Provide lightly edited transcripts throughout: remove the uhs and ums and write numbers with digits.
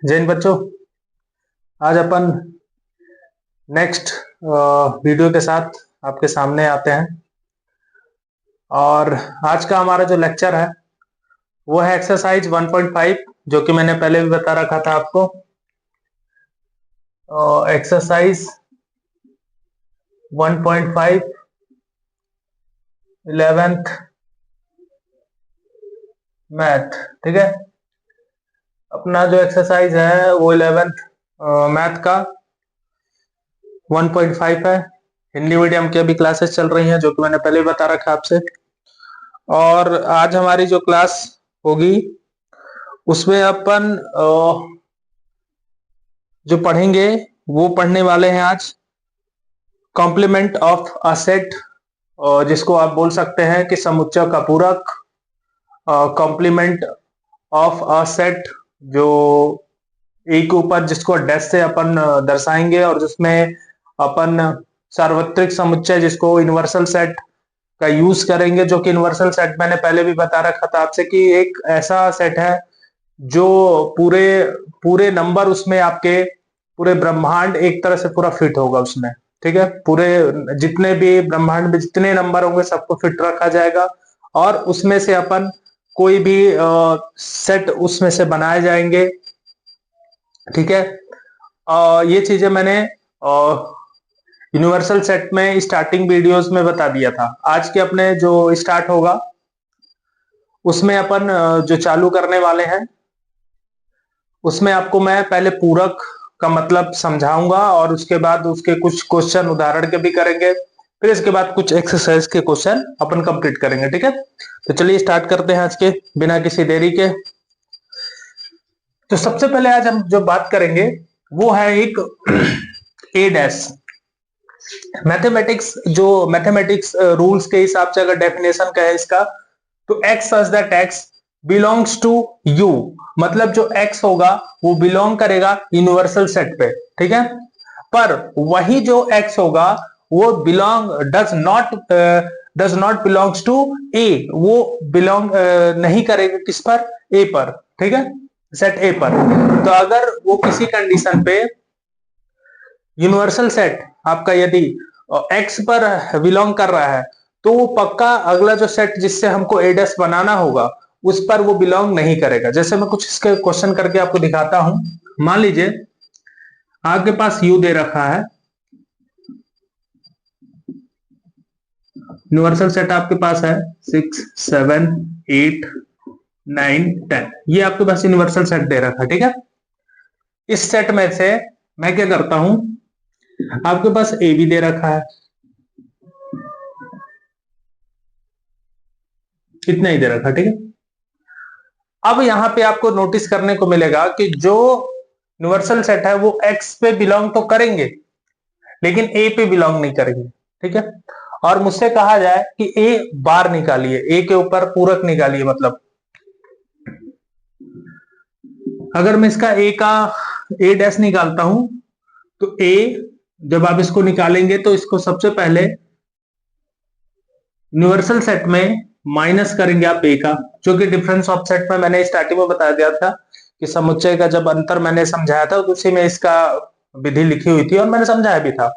जैन बच्चों, आज अपन next video के साथ आपके सामने आते हैं। और आज का हमारा जो लेक्चर है वो है एक्सरसाइज 1.5, जो कि मैंने पहले भी बता रखा था आपको। Exercise 1.5 11th math. ठीक है, अपना जो एक्सरसाइज है वो 11th मैथ का 1.5 है। हिंदी मीडियम की अभी क्लासेस चल रही हैं, जो कि मैंने पहले बता रखा आपसे। और आज हमारी जो क्लास होगी उसमें अपन जो पढ़ेंगे वो पढ़ने वाले हैं आज कॉम्प्लीमेंट ऑफ अ सेट, जिसको आप बोल सकते हैं कि समुच्चय का पूरक। कॉम्प्लीमेंट ऑफ अ सेट जो एक ऊपर जिसको डैश से अपन दर्शाएंगे, और जिसमें अपन सार्वत्रिक समुच्चय जिसको यूनिवर्सल सेट का यूज करेंगे, जो कि यूनिवर्सल सेट मैंने पहले भी बता रखा था आपसे कि एक ऐसा सेट है जो पूरे पूरे नंबर उसमें आपके पूरे ब्रह्मांड एक तरह से पूरा फिट होगा उसमें। ठीक है, पूरे जितने भी ब्रह्मांड में जितने नंबर होंगे सबको फिट रखा जाएगा, और उसमें से अपन कोई भी सेट उसमें से बनाए जाएंगे। ठीक है, ये चीजें मैंने यूनिवर्सल सेट में स्टार्टिंग वीडियोस में बता दिया था। आज के अपने जो स्टार्ट होगा उसमें अपन जो चालू करने वाले हैं उसमें आपको मैं पहले पूरक का मतलब समझाऊंगा, और उसके बाद उसके कुछ क्वेश्चन उदाहरण के भी करेंगे। फिर इसके बाद कुछ एक्सरसाइज के क्वेश्चन अपन कंप्लीट करेंगे। ठीक है, तो चलिए स्टार्ट करते हैं आज के बिना किसी देरी के। तो सबसे पहले आज हम जो बात करेंगे वो है एक ए डैश। मैथमेटिक्स रूल्स के हिसाब से अगर डेफिनेशन का है इसका, तो x such that x belongs to u, मतलब जो x होगा वो बिलोंग करेगा यूनिवर्सल सेट पे। ठीक है, पर वही जो x होगा वो does not belongs to a, वो बिलोंग नहीं करेगा किस पर, a पर। ठीक है, सेट a पर। तो अगर वो किसी कंडीशन पे यूनिवर्सल सेट आपका यदि x पर बिलोंग कर रहा है, तो वो पक्का अगला जो सेट जिससे हमको a डैश बनाना होगा उस पर वो बिलोंग नहीं करेगा। जैसे मैं कुछ इसके क्वेश्चन करके आपको दिखाता हूं। मान लीजिए आपके पास u दे रखा है, यूनिवर्सल सेट आपके पास है 6 7 8 9 10, ये आपके पास यूनिवर्सल सेट दे रखा है। ठीक है, इस सेट में से मैं क्या करता हूं, आपके पास ए भी दे रखा है, इतना ही दे रखा। ठीक है, अब यहां पे आपको नोटिस करने को मिलेगा कि जो यूनिवर्सल सेट है वो एक्स पे बिलोंग तो करेंगे लेकिन ए पे बिलोंग नहीं करेंगे। ठीक है, और मुझसे कहा जाए कि ए बार निकालिए, ए के ऊपर पूरक निकालिए। मतलब अगर मैं इसका ए डैश निकालता हूं, तो ए जब आप इसको निकालेंगे तो इसको सबसे पहले यूनिवर्सल सेट में माइनस करेंगे आप ए का, जो कि डिफरेंस ऑफ सेट में मैंने स्टार्टिंग में बता दिया था कि समुच्चय का जब अंतर मैंने समझाया था तो उसी में इसका विधि लिखी हुई थी और मैंने समझाया भी था,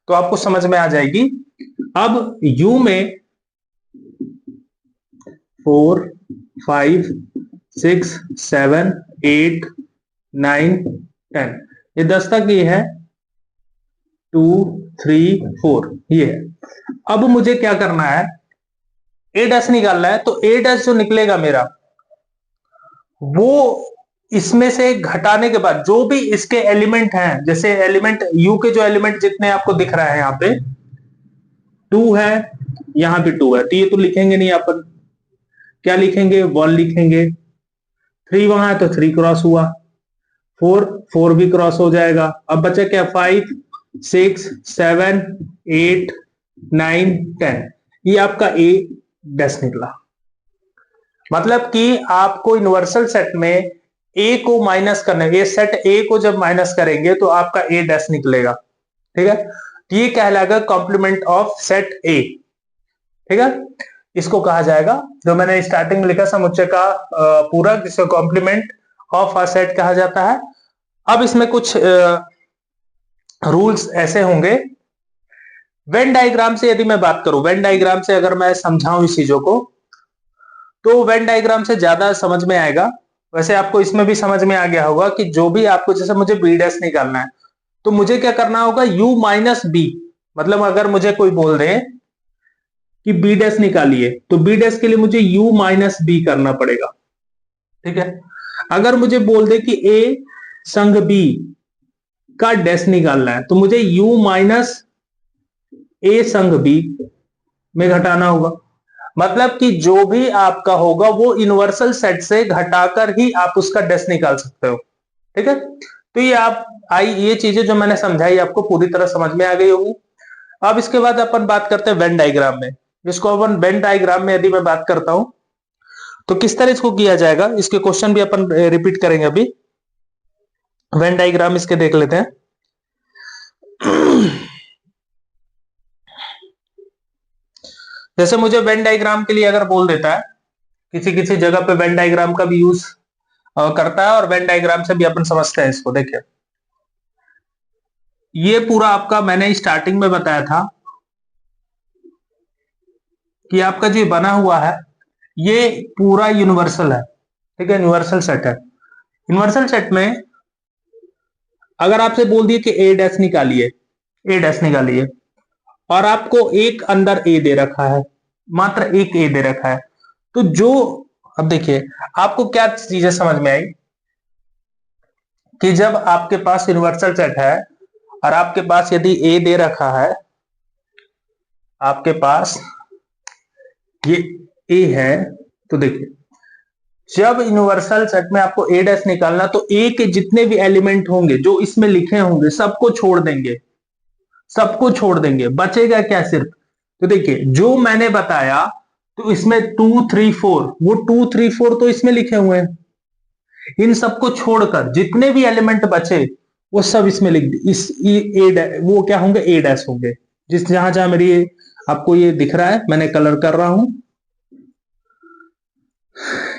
तो आपको समझ में आ जाएगी। अब u में 4 5 6 7 8 9 10, ये 10 तक ये है, 2 3 4 ये है। अब मुझे क्या करना है, ए डैश निकालना है। तो ए डैश जो निकलेगा मेरा, वो इसमें से घटाने के बाद जो भी इसके एलिमेंट हैं, जैसे एलिमेंट यू के जो एलिमेंट जितने आपको दिख रहा है यहाँ पे 2 है, यहाँ पे 2 है, तो ये तो लिखेंगे नहीं अपन, क्या लिखेंगे, 1 लिखेंगे। 3 वहां है तो 3 क्रॉस हुआ, 4 भी क्रॉस हो जाएगा। अब बचा क्या, 5 6 7 8 9 10, ये आपका ए डैश निकला। मतलब कि आपको यूनिवर्सल सेट में ए को माइनस करना है, ये सेट ए को जब माइनस करेंगे तो आपका ए डैश निकलेगा। ठीक है, तो ये कहलाएगा कॉम्प्लीमेंट ऑफ सेट ए। ठीक है, इसको कहा जाएगा, जो मैंने स्टार्टिंग में लिखा, समुच्चय का पूरक, जिसको कॉम्प्लीमेंट ऑफ अ सेट कहा जाता है। अब इसमें कुछ रूल्स ऐसे होंगे। वेन डायग्राम से यदि मैं बात करूं, वेन डायग्राम से अगर मैं समझाऊं इस चीजों को, तो वेन डायग्राम से ज्यादा समझ में आएगा। वैसे आपको इसमें भी समझ में आ गया होगा कि जो भी आपको, जैसे मुझे बी डैश निकालना है तो मुझे क्या करना होगा, u माइनस बी। मतलब अगर मुझे कोई बोल दे कि बी डैश निकालिए तो बी डैश के लिए मुझे u माइनस बी करना पड़ेगा। ठीक है। अगर मुझे बोल दे कि a संग b का डैश निकालना है तो मुझे u माइनस a संग b में घटाना होगा। मतलब कि जो भी आपका होगा वो यूनिवर्सल सेट से घटाकर ही आप उसका डैश निकाल सकते हो। ठीक है। तो ये आप ये चीजें जो मैंने समझाई आपको पूरी तरह समझ में आ गई होगी। अब इसके बाद अपन बात करते हैं वेन डायग्राम में। जिसको अपन वेन डायग्राम में यदि मैं बात करता हूं तो किस तरह इसको किया जाएगा, इसके क्वेश्चन भी अपन रिपीट करेंगे। अभी वेन डायग्राम इसके देख लेते हैं। जैसे मुझे वेन डायग्राम के लिए अगर बोल देता है, किसी किसी जगह पे वेन डायग्राम का भी यूज करता है और वेन डायग्राम से भी अपन समझते हैं इसको। देखिए ये पूरा आपका मैंने स्टार्टिंग में बताया था कि आपका जो बना हुआ है ये पूरा यूनिवर्सल है। ठीक है, यूनिवर्सल सेट है। यूनिवर्सल सेट में अगर आपसे बोल दिए कि ए डैश निकालिए, ए डैश निकालिए, और आपको एक अंदर ए दे रखा है, मात्र एक ए दे रखा है, तो जो, अब देखिए आपको क्या चीजें समझ में आई कि जब आपके पास यूनिवर्सल सेट है और आपके पास यदि ए दे रखा है, आपके पास ये ए है, तो देखिए जब यूनिवर्सल सेट में आपको ए डैश निकालना तो ए के जितने भी एलिमेंट होंगे जो इसमें लिखे होंगे सबको छोड़ देंगे, सबको छोड़ देंगे, बचेगा क्या सिर्फ। तो देखिए जो मैंने बताया, तो इसमें 2 3 4, वो 2 3 4 तो इसमें लिखे हुए हैं, इन सबको छोड़कर जितने भी एलिमेंट बचे वो सब इसमें लिख इस ए वो क्या होंगे, ए डैश होंगे। जिस जहां जहां मेरी आपको ये दिख रहा है मैंने कलर कर रहा हूं,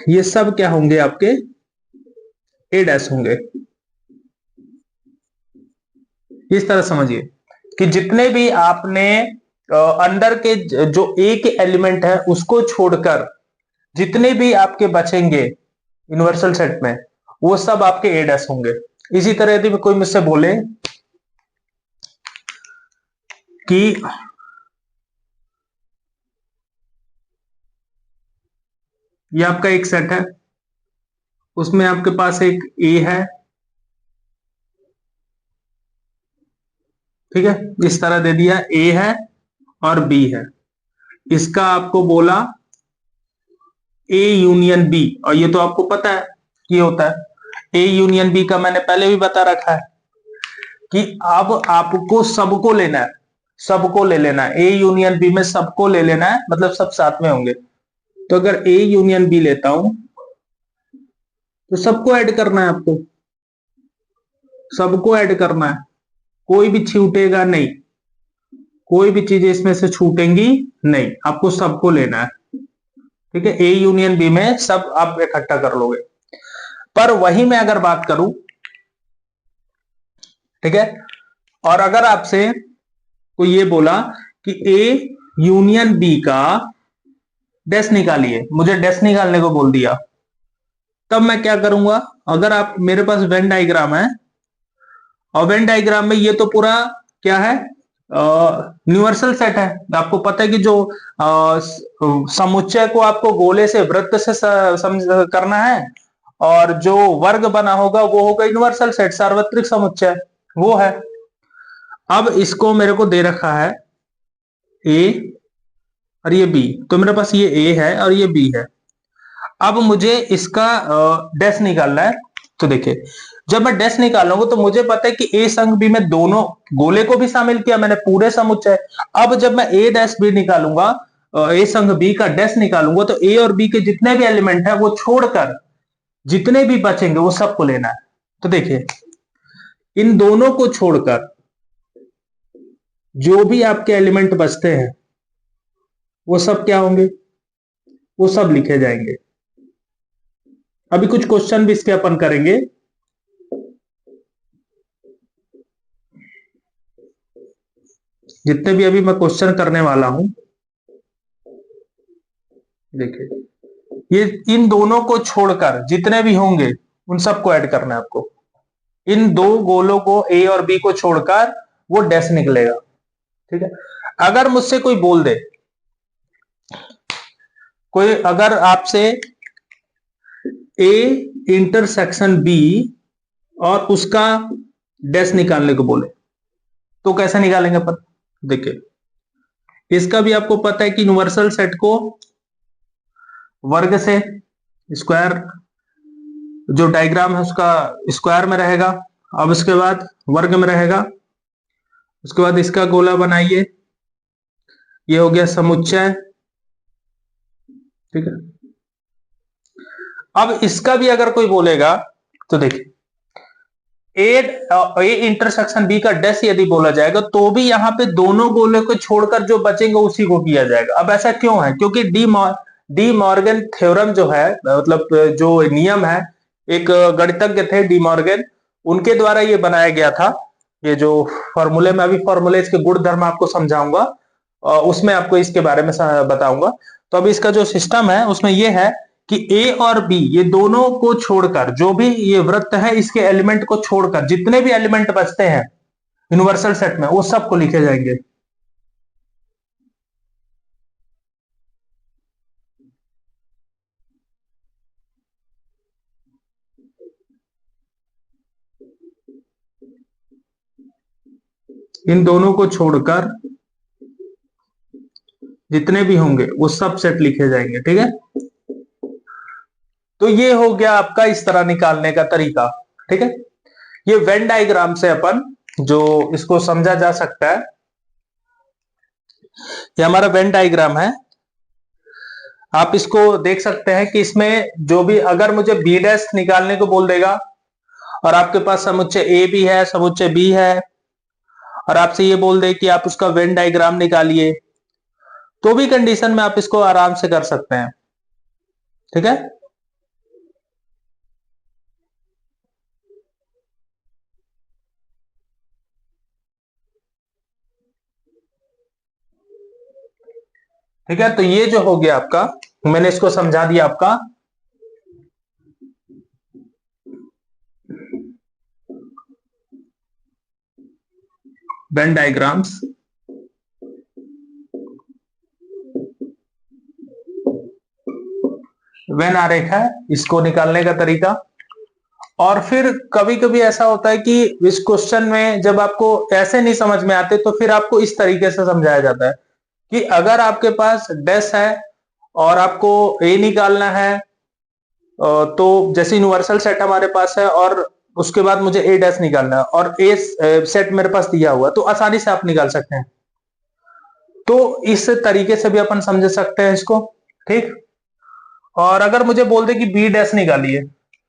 ये सब क्या होंगे, आपके ए डैश होंगे। इस तरह समझिए कि जितने भी आपने अंदर के जो ए के एलिमेंट है उसको छोड़कर जितने भी आपके बचेंगे यूनिवर्सल सेट में वो सब आपके ए डैश होंगे। इसी तरह यदि कोई मुझसे बोले कि ये आपका एक सेट है, उसमें आपके पास एक ए है, ठीक है, इस तरह दे दिया ए है और बी है, इसका आपको बोला ए यूनियन बी, और ये तो आपको पता है कि होता है ए यूनियन बी का, मैंने पहले भी बता रखा है कि अब आपको सबको लेना है, सबको ले लेना है, ए यूनियन बी में सबको ले लेना है, मतलब सब साथ में होंगे। तो अगर ए यूनियन बी लेता हूं तो सबको ऐड करना है, आपको सबको ऐड करना है, कोई भी छूटेगा नहीं, कोई भी चीजें इसमें से छूटेंगी नहीं, आपको सबको लेना है। ठीक है, ए यूनियन बी में सब आप इकट्ठा कर लोगे। पर वही मैं अगर बात करूं, ठीक है, और अगर आपसे कोई ये बोला कि ए यूनियन बी का डैश निकालिए, मुझे डैश निकालने को बोल दिया, तब मैं क्या करूंगा। अगर आप मेरे पास वेन डायग्राम है और वेन डायग्राम में ये तो पूरा क्या है, यूनिवर्सल सेट है। आपको पता है कि जो समुच्चय को आपको गोले से वृत्त से करना है और जो वर्ग बना होगा वो होगा यूनिवर्सल सेट, सार्वत्रिक समुच्चय वो है। अब इसको मेरे को दे रखा है ए और ये बी, तो मेरे पास ये ए है और ये बी है। अब मुझे इसका डैश निकालना है। तो देखिए जब मैं डैश निकालूंगा तो मुझे पता है कि ए संग बी में दोनों गोले को भी शामिल किया मैंने, पूरे समुच्चय। अब जब मैं ए डैश बी निकालूंगा, ए संग बी का डैश निकालूंगा, तो ए और बी के जितने भी एलिमेंट है वो छोड़कर जितने भी बचेंगे वो सबको लेना है। तो देखिए इन दोनों को छोड़कर जो भी आपके एलिमेंट बचते हैं वो सब क्या होंगे, वो सब लिखे जाएंगे। अभी कुछ क्वेश्चन भी इसके अपन करेंगे। जितने भी अभी मैं क्वेश्चन करने वाला हूं, देखिए ये इन दोनों को छोड़कर जितने भी होंगे उन सबको ऐड करना है आपको। इन दो गोलों को ए और बी को छोड़कर वो डैश निकलेगा, ठीक है। अगर मुझसे कोई बोल दे, कोई अगर आपसे ए इंटरसेक्शन बी और उसका डैश निकालने को बोले तो कैसे निकालेंगे अपन? देखिए इसका भी आपको पता है कि यूनिवर्सल सेट को वर्ग से, स्क्वायर जो डायग्राम है उसका स्क्वायर में रहेगा, अब उसके बाद वर्ग में रहेगा, उसके बाद इसका गोला बनाइए, ये हो गया समुच्चय, ठीक है। अब इसका भी अगर कोई बोलेगा तो देखिए ए इंटरसेक्शन बी का डैश यदि बोला जाएगा तो भी यहां पे दोनों गोले को छोड़कर जो बचेंगे उसी को किया जाएगा। अब ऐसा क्यों है? क्योंकि डी मॉर्गन थ्योरम जो है, मतलब जो नियम है, एक गणितज्ञ थे डी मॉर्गन, उनके द्वारा ये बनाया गया था। ये जो फॉर्मूले में, अभी फॉर्मूले इसके गुण धर्म आपको समझाऊंगा, उसमें आपको इसके बारे में बताऊंगा। तो अभी इसका जो सिस्टम है उसमें ये है कि ए और बी ये दोनों को छोड़कर, जो भी ये वृत्त है इसके एलिमेंट को छोड़कर जितने भी एलिमेंट बचते हैं यूनिवर्सल सेट में वो सबको लिखे जाएंगे। इन दोनों को छोड़कर जितने भी होंगे वो सब सेट लिखे जाएंगे, ठीक है। तो ये हो गया आपका इस तरह निकालने का तरीका, ठीक है। ये वेन डायग्राम से अपन जो इसको समझा जा सकता है, ये हमारा वेन डायग्राम है। आप इसको देख सकते हैं कि इसमें जो भी, अगर मुझे बी डैश निकालने को बोल देगा और आपके पास समुच्चय ए भी है, समुच्चय बी है, और आपसे ये बोल दे कि आप उसका वेन डायग्राम निकालिए, तो भी कंडीशन में आप इसको आराम से कर सकते हैं, ठीक है। ठीक है, तो ये जो हो गया आपका, मैंने इसको समझा दिया आपका। वेन डायग्राम्स, वेन आरेख है, इसको निकालने का तरीका। और फिर कभी कभी ऐसा होता है कि इस क्वेश्चन में जब आपको ऐसे नहीं समझ में आते तो फिर आपको इस तरीके से समझाया जाता है कि अगर आपके पास डैश है और आपको ए निकालना है, तो जैसे यूनिवर्सल सेट हमारे पास है और उसके बाद मुझे ए डैश निकालना है और ए सेट मेरे पास दिया हुआ, तो आसानी से आप निकाल सकते हैं। तो इस तरीके से भी अपन समझ सकते हैं इसको, ठीक। और अगर मुझे बोल दे कि बी डैश निकालिए,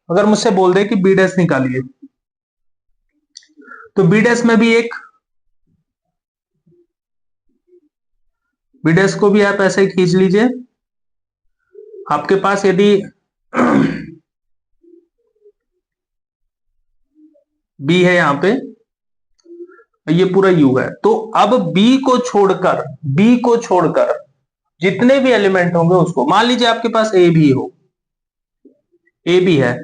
अगर मुझसे बोल दे कि बी डैश निकालिए, तो बी डैश में भी एक, बी डैश को भी आप ऐसे ही खींच लीजिए। आपके पास यदि बी है यहां पे, ये पूरा यू है, तो अब बी को छोड़कर जितने भी एलिमेंट होंगे उसको, मान लीजिए आपके पास ए भी हो, ए भी है,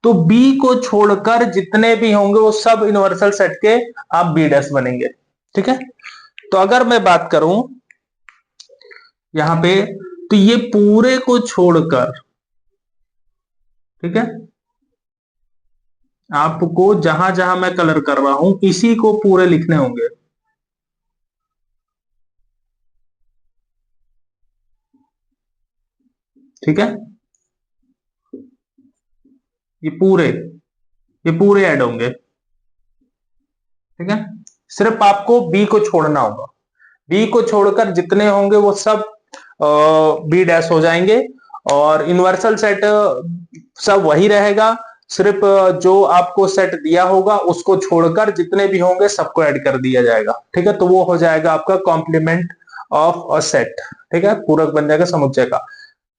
तो बी को छोड़कर जितने भी होंगे वो सब यूनिवर्सल सेट के आप बी डैश बनेंगे, ठीक है। तो अगर मैं बात करूं यहां पे, तो ये पूरे को छोड़कर, ठीक है, आपको जहां जहां मैं कलर कर रहा हूं इसी को पूरे लिखने होंगे, ठीक है। ये पूरे ऐड होंगे, ठीक है। सिर्फ आपको बी को छोड़ना होगा, बी को छोड़कर जितने होंगे वो सब बी डैश हो जाएंगे, और यूनिवर्सल सेट सब वही रहेगा, सिर्फ जो आपको सेट दिया होगा उसको छोड़कर जितने भी होंगे सबको ऐड कर दिया जाएगा, ठीक है। तो वो हो जाएगा आपका कॉम्प्लीमेंट ऑफ अ सेट, ठीक है, पूरक बन जाएगा समुच्चय का।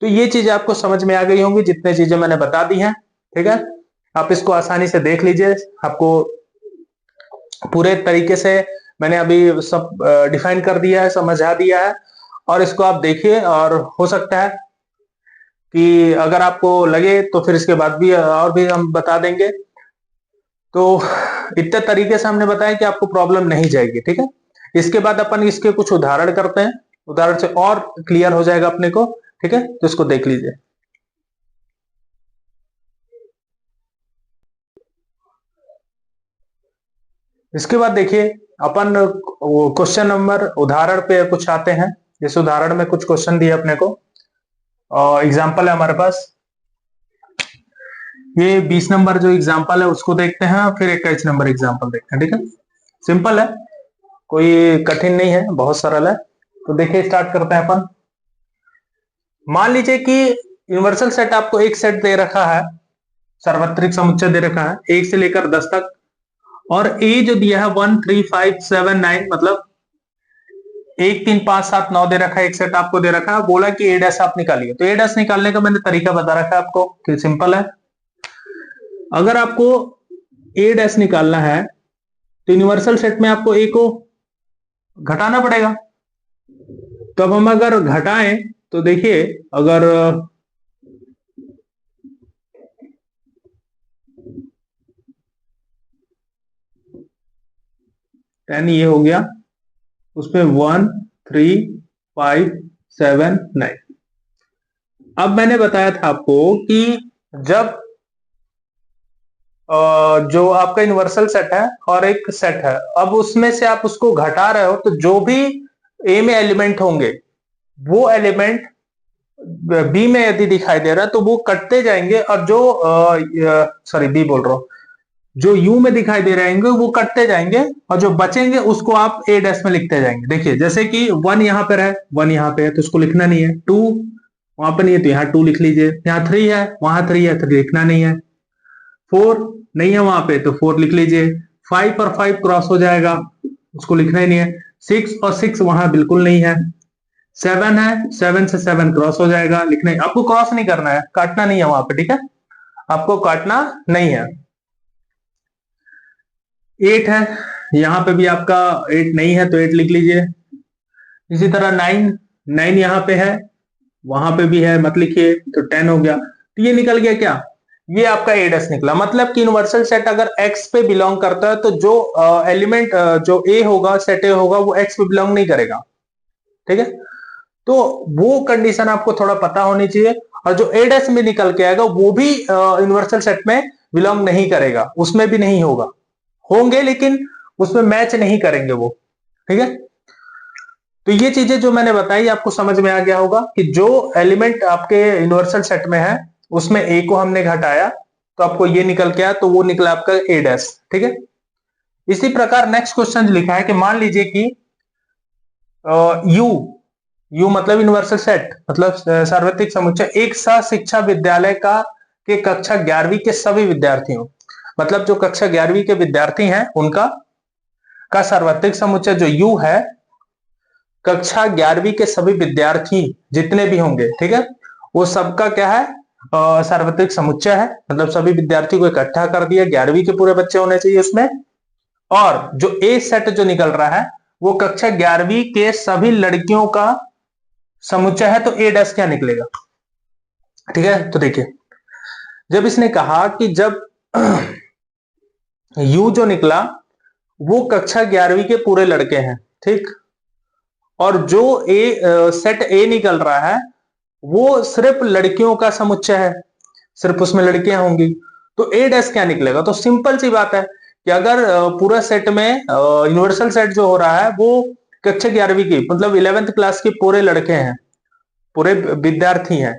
तो ये चीजें आपको समझ में आ गई होंगी, जितने चीजें मैंने बता दी हैं, ठीक है। आप इसको आसानी से देख लीजिए, आपको पूरे तरीके से मैंने अभी सब डिफाइन कर दिया है, समझा दिया है, और इसको आप देखिए। और हो सकता है कि अगर आपको लगे तो फिर इसके बाद भी और भी हम बता देंगे। तो इतने तरीके से हमने बताया कि आपको प्रॉब्लम नहीं जाएगी, ठीक है। इसके बाद अपन इसके कुछ उदाहरण करते हैं, उदाहरण से और क्लियर हो जाएगा अपने को, ठीक है। तो इसको देख लीजिए। इसके बाद देखिए अपन क्वेश्चन नंबर उदाहरण पे कुछ आते हैं। इस उदाहरण में कुछ क्वेश्चन दिए अपने को, एग्जाम्पल है हमारे पास। ये 20 नंबर जो एग्जाम्पल है उसको देखते हैं, फिर 21 नंबर एग्जाम्पल देखते हैं, ठीक है। सिंपल है, कोई कठिन नहीं है, बहुत सरल है। तो देखिए स्टार्ट करते हैं अपन। मान लीजिए कि यूनिवर्सल सेट आपको एक सेट दे रखा है, सार्वत्रिक समुच्चय दे रखा है 1 से लेकर 10 तक, और ए जो दिया है 1 3 5 7 9, मतलब 1 3 5 7 9 दे रखा है, एक सेट आपको दे रखा है। बोला कि ए डैश आप निकालिए। तो ए डैश निकालने का मैंने तरीका बता रखा है आपको कि सिंपल है। अगर आपको ए डैश निकालना है तो यूनिवर्सल सेट में आपको ए को घटाना पड़ेगा। तो अब हम अगर घटाएं तो देखिए, अगर 10 ये हो गया, उसमें 1 3 5 7 9। अब मैंने बताया था आपको कि जब जो आपका यूनिवर्सल सेट है और एक सेट है, अब उसमें से आप उसको घटा रहे हो, तो जो भी ए में एलिमेंट होंगे वो एलिमेंट बी में यदि दिखाई दे रहा है तो वो कटते जाएंगे, और जो सॉरी बी बोल रहा हूं, जो यू में दिखाई दे रहे हैं वो कटते जाएंगे, और जो बचेंगे उसको आप ए डैश में लिखते जाएंगे। देखिए जैसे कि 1 यहां पर है, 1 यहां पे है तो उसको लिखना नहीं है। 2 वहां पर नहीं है तो यहाँ 2 लिख लीजिए। यहाँ 3 है, वहां 3 है तो लिखना नहीं है। 4 नहीं है वहां पे तो 4 लिख लीजिए। 5 और 5 क्रॉस हो जाएगा, उसको लिखना ही नहीं है। 6 और 6 वहां बिल्कुल नहीं है। 7 है, 7 से 7 क्रॉस हो जाएगा, लिखना है। आपको क्रॉस नहीं करना है, काटना नहीं है वहां पे, ठीक है, आपको काटना नहीं है। 8 है, यहां पे भी आपका 8 नहीं है तो 8 लिख लीजिए। इसी तरह 9, 9 यहां पे है, वहां पे भी है, मत लिखिए, तो 10 हो गया। तो ये निकल गया क्या, ये आपका एडस निकला। मतलब कि यूनिवर्सल सेट अगर एक्स पे बिलोंग करता है तो जो एलिमेंट जो ए होगा, सेट ए होगा, वो एक्स पे बिलोंग नहीं करेगा, ठीक है। तो वो कंडीशन आपको थोड़ा पता होनी चाहिए। और जो एडस में निकल के आएगा वो भी यूनिवर्सल सेट में बिलोंग नहीं करेगा, उसमें भी नहीं होगा, होंगे लेकिन उसमें मैच नहीं करेंगे वो, ठीक है। तो ये चीजें जो मैंने बताई आपको समझ में आ गया होगा कि जो एलिमेंट आपके यूनिवर्सल सेट में है उसमें ए को हमने घटाया तो आपको ये निकल के आया, तो वो निकला आपका ए डैश, ठीक है। इसी प्रकार नेक्स्ट क्वेश्चन लिखा है कि मान लीजिए कि यू, यू मतलब यूनिवर्सल सेट, मतलब सार्वत्रिक समुच्चय एक सह शिक्षा विद्यालय का के कक्षा 11वीं के सभी विद्यार्थियों, मतलब जो कक्षा 11वीं के विद्यार्थी हैं उनका का सार्वत्रिक समुच्चय जो यू है, कक्षा 11वीं के सभी विद्यार्थी जितने भी होंगे, ठीक है, वो सबका क्या है, सार्वत्रिक समुच्चय है। मतलब सभी विद्यार्थी को इकट्ठा कर दिया, 11वीं के पूरे बच्चे होने चाहिए उसमें। और जो ए सेट जो निकल रहा है वो कक्षा 11वीं के सभी लड़कियों का समुच्चय है, तो ए डैश क्या निकलेगा, ठीक है। तो देखिए जब इसने कहा कि जब यू जो निकला वो कक्षा 11वीं के पूरे लड़के हैं, ठीक, और जो ए सेट ए निकल रहा है वो सिर्फ लड़कियों का समुच्चय है, सिर्फ उसमें लड़कियां होंगी, तो ए डैश क्या निकलेगा। तो सिंपल सी बात है कि अगर पूरा सेट में यूनिवर्सल सेट जो हो रहा है वो कक्षा 11वीं की मतलब 11th क्लास के पूरे लड़के हैं, पूरे विद्यार्थी हैं,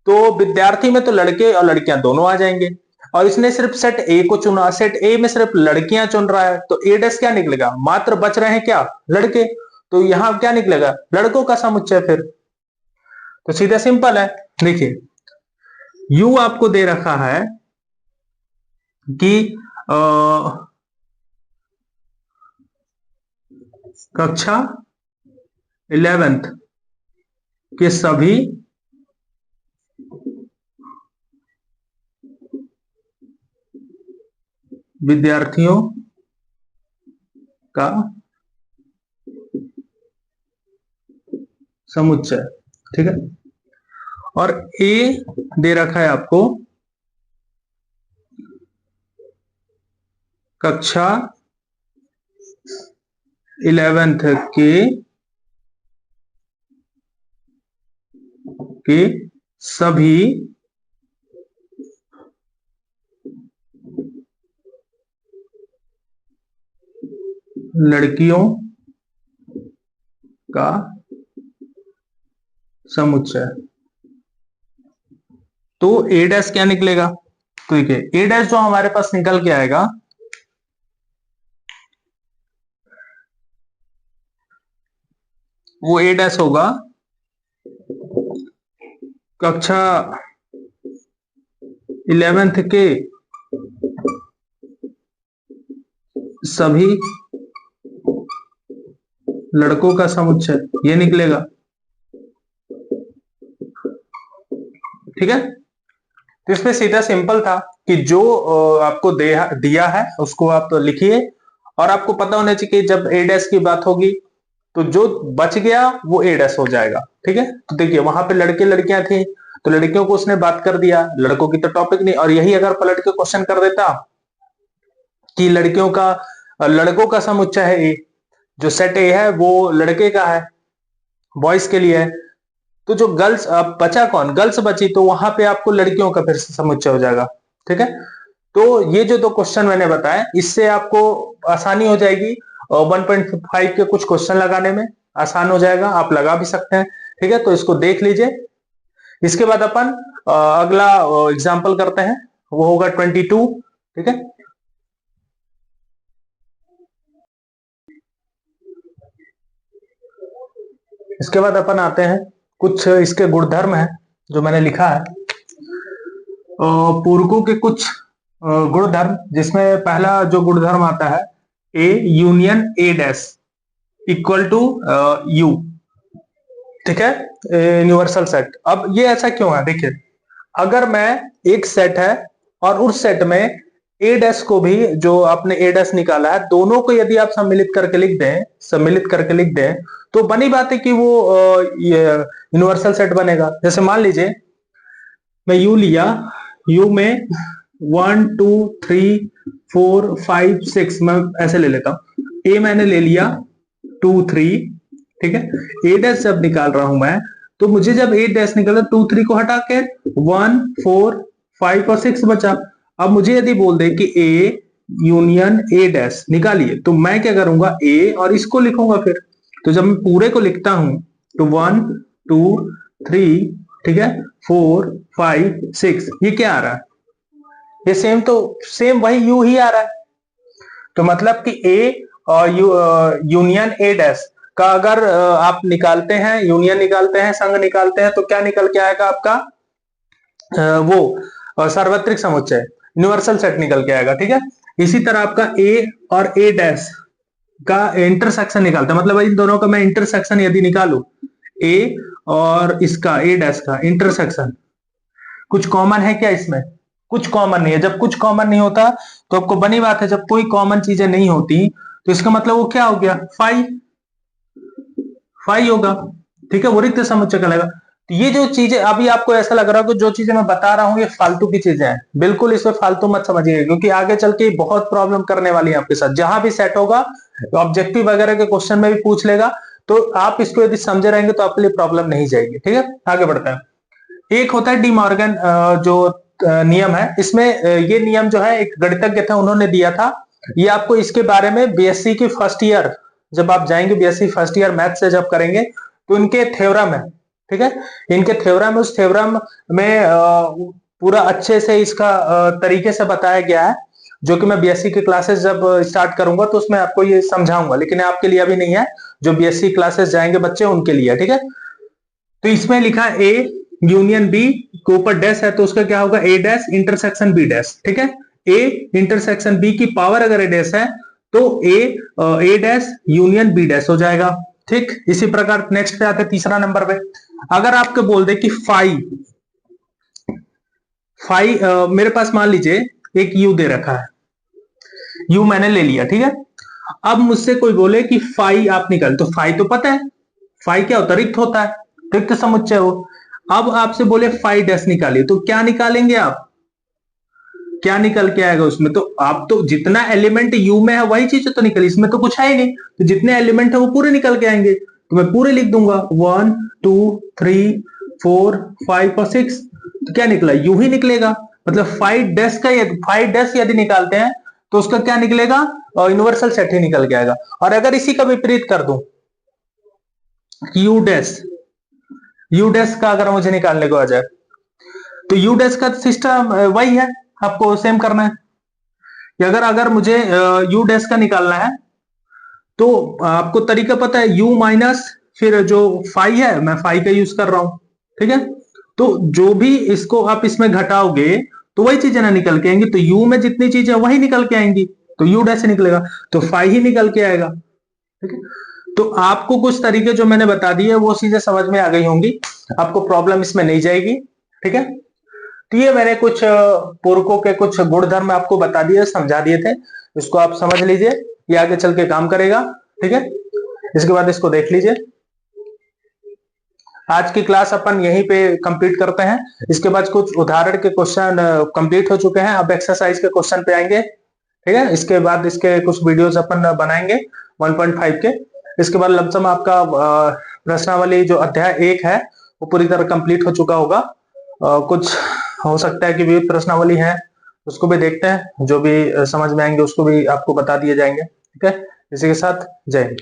तो विद्यार्थी में तो लड़के और लड़कियां दोनों आ जाएंगे। और इसने सिर्फ सेट ए को चुना, सेट ए में सिर्फ लड़कियां चुन रहा है, तो ए डैश क्या निकलेगा, मात्र बच रहे हैं क्या, लड़के। तो यहां क्या निकलेगा, लड़कों का समुच्चय फिर। तो सीधा सिंपल है। देखिए यू आपको दे रखा है कि कक्षा 11th के सभी विद्यार्थियों का समुच्चय, ठीक है। और ए दे रखा है आपको कक्षा 11th के सभी लड़कियों का समुच्चय। तो ए डैश क्या निकलेगा? तो देखिए ए डैश जो हमारे पास निकल के आएगा वो ए डैश होगा कक्षा 11th के सभी लड़कों का समुच्चय, ये निकलेगा, ठीक है। तो इसमें सीधा सिंपल था कि जो आपको दिया है उसको आप लिखिए, और आपको पता होना चाहिए कि जब ए डैश की बात होगी तो जो बच गया वो ए डैश हो जाएगा, ठीक है। तो देखिए वहां पे लड़के लड़कियां थी तो लड़कियों को उसने बात कर दिया, लड़कों की तो टॉपिक नहीं। और यही अगर पलट के क्वेश्चन कर देता कि लड़कों का समुच्चय है ए, जो सेट ए है वो लड़के का है, बॉयज के लिए है, तो जो गर्ल्स बचा कौन, गर्ल्स बची, तो वहां पे आपको लड़कियों का फिर से समुच्चय हो जाएगा, ठीक है। तो ये जो दो क्वेश्चन मैंने बताए इससे आपको आसानी हो जाएगी, 1.5 के कुछ क्वेश्चन लगाने में आसान हो जाएगा, आप लगा भी सकते हैं, ठीक है। तो इसको देख लीजिए। इसके बाद अपन अगला एग्जाम्पल करते हैं, वो होगा 22, ठीक है। इसके बाद अपन आते हैं, कुछ इसके गुणधर्म है जो मैंने लिखा है, पूरकों के कुछ गुणधर्म, जिसमें पहला जो गुणधर्म आता है A union A dash equal to U, ठीक है, यूनिवर्सल सेट। अब ये ऐसा क्यों है, देखिए अगर मैं एक सेट है और उस सेट में ए डैश को भी, जो आपने ए डैश निकाला है, दोनों को यदि आप सम्मिलित करके लिख दें तो बनी बात है कि वो यूनिवर्सल सेट बनेगा। जैसे मान लीजिए मैं यू लिया, यू में 1 2 3 4 5 6, मैं ऐसे ले लेता हूं, ए मैंने ले लिया 2 3, ठीक है। ए डैश जब निकाल रहा हूं मैं, तो मुझे जब ए डैश निकला 2 3 को हटा के 1 4 5 और 6 बचा। अब मुझे यदि बोल दे कि ए यूनियन ए डैश निकालिए, तो मैं क्या करूंगा, ए और इसको लिखूंगा फिर। तो जब मैं पूरे को लिखता हूं तो 1 2 3, ठीक है, 4 5 6, ये क्या आ रहा है, ये सेम वही यू ही आ रहा है। तो मतलब कि ए और यूनियन ए डैश का अगर आप निकालते हैं, यूनियन निकालते हैं, संघ निकालते हैं, तो क्या निकल के आएगा आपका, वो सार्वत्रिक समुच्चय, यूनिवर्सल सेट निकल के आएगा, ठीक है। इसी तरह आपका ए और ए डैश का इंटरसेक्शन निकालता है, मतलब इन दोनों का मैं इंटरसेक्शन यदि निकालू, ए और इसका ए डैश का इंटरसेक्शन, कुछ कॉमन है क्या इसमें? कुछ कॉमन नहीं है। जब कुछ कॉमन नहीं होता तो आपको बनी बात है, जब कोई कॉमन चीजें नहीं होती तो इसका मतलब वो क्या हो गया, फाई होगा, ठीक है, वो रिक्त समुच्चय कहलाएगा। तो ये जो चीजें अभी आपको ऐसा लग रहा है कि जो चीजें मैं बता रहा हूं ये फालतू की चीजें हैं, बिल्कुल इसमें फालतू मत समझिएगा, क्योंकि आगे चल के बहुत प्रॉब्लम करने वाली है आपके साथ। जहां भी सेट होगा, ऑब्जेक्टिव वगैरह के क्वेश्चन में भी पूछ लेगा, तो आप इसको यदि समझे रहेंगे तो आपके लिए प्रॉब्लम नहीं जाएगी, ठीक है। आगे बढ़ता है। एक होता है डी मॉर्गन जो नियम है, इसमें ये नियम जो है एक गणितज्ञ थे उन्होंने दिया था। ये आपको इसके बारे में बीएससी की फर्स्ट ईयर जब आप जाएंगे, बीएससी फर्स्ट ईयर मैथ से जब करेंगे, तो इनके थ्योरम है, ठीक है, इनके थ्योरम, उस थ्योरम में पूरा अच्छे से इसका तरीके से बताया गया है, जो कि मैं बीएससी की क्लासेस जब स्टार्ट करूंगा तो उसमें आपको ये समझाऊंगा, लेकिन आपके लिए अभी नहीं है, जो बीएससी क्लासेस जाएंगे बच्चे उनके लिए, ठीक है। तो इसमें लिखा ए यूनियन बी के ऊपर डैश है, तो उसका क्या होगा, ए डैश इंटरसेक्शन बी डैश, ठीक है। ए इंटरसेक्शन बी की पावर अगर ए डैश है तो ए डैश यूनियन बी डैश हो जाएगा, ठीक। इसी प्रकार नेक्स्ट पे आते हैं तीसरा नंबर पे। अगर आपको बोल दे कि फाई मेरे पास मान लीजिए एक यू दे रखा है, यू मैंने ले लिया, ठीक है। अब मुझसे कोई बोले कि फाई आप निकाल, तो फाई तो पता है, फाई क्या होता है? रिक्त होता है, रिक्त समुच्चय हो। अब आपसे बोले फाई डैश निकालिए, तो क्या निकालेंगे आप? क्या निकल के आएगा उसमें? तो आप तो जितना एलिमेंट यू में है वही चीज तो निकली, इसमें तो कुछ है ही नहीं, तो जितने एलिमेंट है वो पूरे निकल के आएंगे, तो मैं पूरे लिख दूंगा 1 2 3 4 5 और 6। तो क्या निकला? यू ही निकलेगा। मतलब फाइव डैश यदि निकालते हैं तो उसका क्या निकलेगा? यूनिवर्सल सेट ही निकल के आएगा। और अगर इसी का विपरीत कर दूं, यू डैश का अगर मुझे निकालने को आ जाए, तो यू डैश का सिस्टम वही है, आपको सेम करना है कि अगर अगर मुझे यू डैश का निकालना है तो आपको तरीका पता है, यू माइनस फिर जो फाई है, मैं फाई का यूज कर रहा हूं, ठीक है। तो जो भी इसको आप इसमें घटाओगे तो वही चीजें ना निकल के आएंगी, तो यू में जितनी चीजें वही निकल के आएंगी, तो यू डैश निकलेगा, तो फाई ही निकल के आएगा, ठीक है। तो आपको कुछ तरीके जो मैंने बता दिए वो चीजें समझ में आ गई होंगी, आपको प्रॉब्लम इसमें नहीं जाएगी, ठीक है। तो ये मैंने कुछ पूरकों के कुछ गुणधर्म आपको बता दिए, समझा दिए थे, इसको आप समझ लीजिए, ये आगे चल के काम करेगा, ठीक है। इसके बाद इसको देख लीजिए। आज की क्लास अपन यहीं पे कंप्लीट करते हैं, इसके बाद कुछ उदाहरण के क्वेश्चन कंप्लीट हो चुके हैं, अब एक्सरसाइज के क्वेश्चन पे आएंगे, ठीक है। इसके बाद इसके कुछ वीडियोस अपन बनाएंगे 1.5 के। इसके बाद लमसम आपका प्रश्नावली जो अध्याय 1 है वो पूरी तरह कंप्लीट हो चुका होगा। कुछ हो सकता है कि विविध प्रश्नावली है, उसको भी देखते हैं, जो भी समझ में आएंगे उसको भी आपको बता दिए जाएंगे, ठीक है। इसी के साथ जय हिंद।